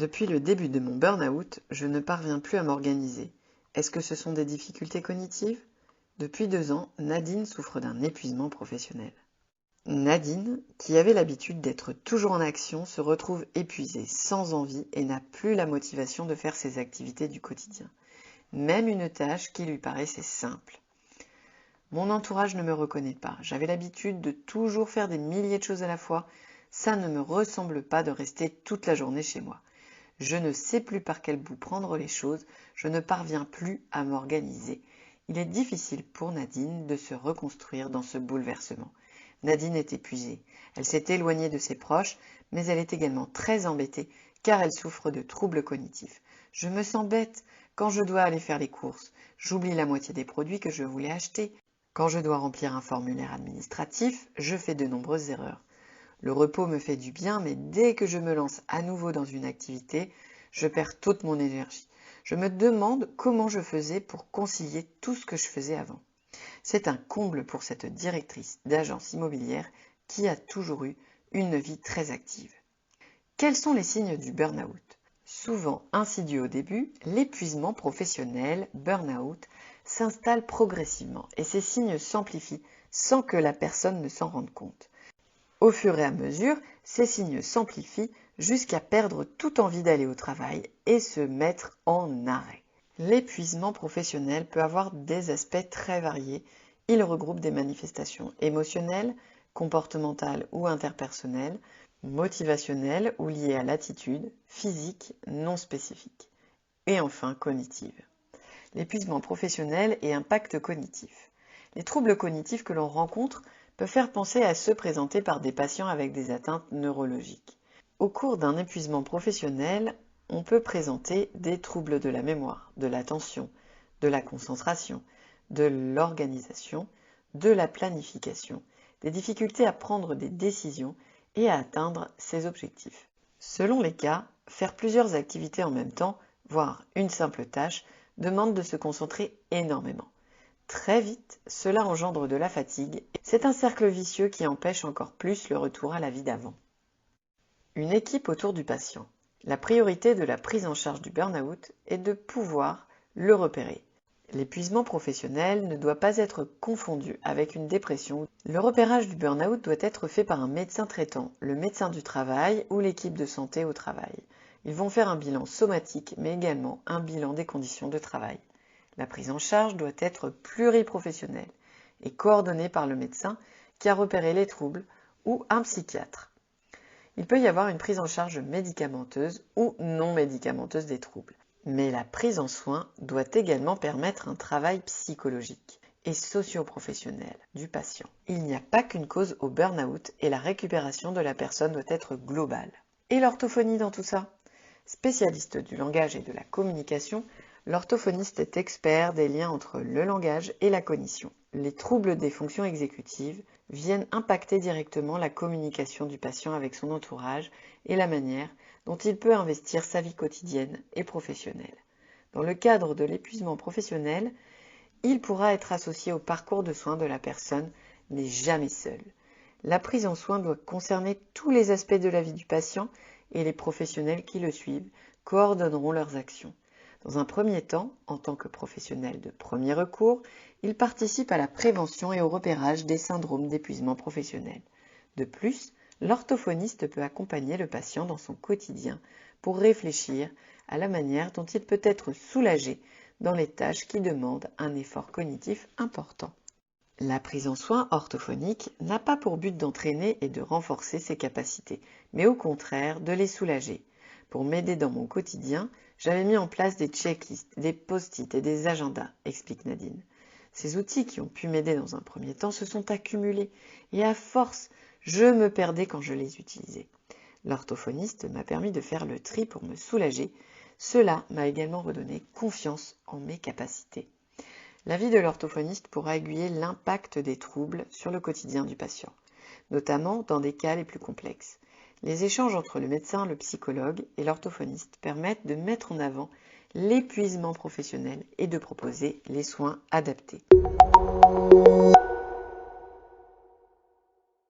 Depuis le début de mon burn-out, je ne parviens plus à m'organiser. Est-ce que ce sont des difficultés cognitives? Depuis 2 ans, Nadine souffre d'un épuisement professionnel. Nadine, qui avait l'habitude d'être toujours en action, se retrouve épuisée, sans envie et n'a plus la motivation de faire ses activités du quotidien. Même une tâche qui lui paraissait simple. Mon entourage ne me reconnaît pas. J'avais l'habitude de toujours faire des milliers de choses à la fois. Ça ne me ressemble pas de rester toute la journée chez moi. Je ne sais plus par quel bout prendre les choses, je ne parviens plus à m'organiser. Il est difficile pour Nadine de se reconstruire dans ce bouleversement. Nadine est épuisée. Elle s'est éloignée de ses proches, mais elle est également très embêtée car elle souffre de troubles cognitifs. Je me sens bête quand je dois aller faire les courses. J'oublie la moitié des produits que je voulais acheter. Quand je dois remplir un formulaire administratif, je fais de nombreuses erreurs. Le repos me fait du bien, mais dès que je me lance à nouveau dans une activité, je perds toute mon énergie. Je me demande comment je faisais pour concilier tout ce que je faisais avant. C'est un comble pour cette directrice d'agence immobilière qui a toujours eu une vie très active. Quels sont les signes du burn-out? Souvent insidieux au début, l'épuisement professionnel, burn-out, s'installe progressivement et ces signes s'amplifient sans que la personne ne s'en rende compte. Au fur et à mesure, ces signes s'amplifient jusqu'à perdre toute envie d'aller au travail et se mettre en arrêt. L'épuisement professionnel peut avoir des aspects très variés. Il regroupe des manifestations émotionnelles, comportementales ou interpersonnelles, motivationnelles ou liées à l'attitude, physique, non spécifique. Et enfin, cognitive. L'épuisement professionnel et impact cognitif. Les troubles cognitifs que l'on rencontre peuvent faire penser à ceux présentés par des patients avec des atteintes neurologiques. Au cours d'un épuisement professionnel, on peut présenter des troubles de la mémoire, de l'attention, de la concentration, de l'organisation, de la planification, des difficultés à prendre des décisions et à atteindre ses objectifs. Selon les cas, faire plusieurs activités en même temps, voire une simple tâche, demande de se concentrer énormément. Très vite, cela engendre de la fatigue. C'est un cercle vicieux qui empêche encore plus le retour à la vie d'avant. Une équipe autour du patient. La priorité de la prise en charge du burn-out est de pouvoir le repérer. L'épuisement professionnel ne doit pas être confondu avec une dépression. Le repérage du burn-out doit être fait par un médecin traitant, le médecin du travail ou l'équipe de santé au travail. Ils vont faire un bilan somatique, mais également un bilan des conditions de travail. La prise en charge doit être pluriprofessionnelle et coordonnée par le médecin qui a repéré les troubles ou un psychiatre. Il peut y avoir une prise en charge médicamenteuse ou non médicamenteuse des troubles. Mais la prise en soin doit également permettre un travail psychologique et socio-professionnel du patient. Il n'y a pas qu'une cause au burn-out et la récupération de la personne doit être globale. Et l'orthophonie dans tout ça? Spécialiste du langage et de la communication, l'orthophoniste est expert des liens entre le langage et la cognition. Les troubles des fonctions exécutives viennent impacter directement la communication du patient avec son entourage et la manière dont il peut investir sa vie quotidienne et professionnelle. Dans le cadre de l'épuisement professionnel, il pourra être associé au parcours de soins de la personne, mais jamais seul. La prise en soin doit concerner tous les aspects de la vie du patient et les professionnels qui le suivent coordonneront leurs actions. Dans un premier temps, en tant que professionnel de premier recours, il participe à la prévention et au repérage des syndromes d'épuisement professionnel. De plus, l'orthophoniste peut accompagner le patient dans son quotidien pour réfléchir à la manière dont il peut être soulagé dans les tâches qui demandent un effort cognitif important. La prise en soin orthophonique n'a pas pour but d'entraîner et de renforcer ses capacités, mais au contraire de les soulager. Pour m'aider dans mon quotidien, j'avais mis en place des checklists, des post-it et des agendas, explique Nadine. Ces outils qui ont pu m'aider dans un premier temps se sont accumulés et à force, je me perdais quand je les utilisais. L'orthophoniste m'a permis de faire le tri pour me soulager. Cela m'a également redonné confiance en mes capacités. L'avis de l'orthophoniste pourra aiguiller l'impact des troubles sur le quotidien du patient, notamment dans des cas les plus complexes. Les échanges entre le médecin, le psychologue et l'orthophoniste permettent de mettre en avant l'épuisement professionnel et de proposer les soins adaptés.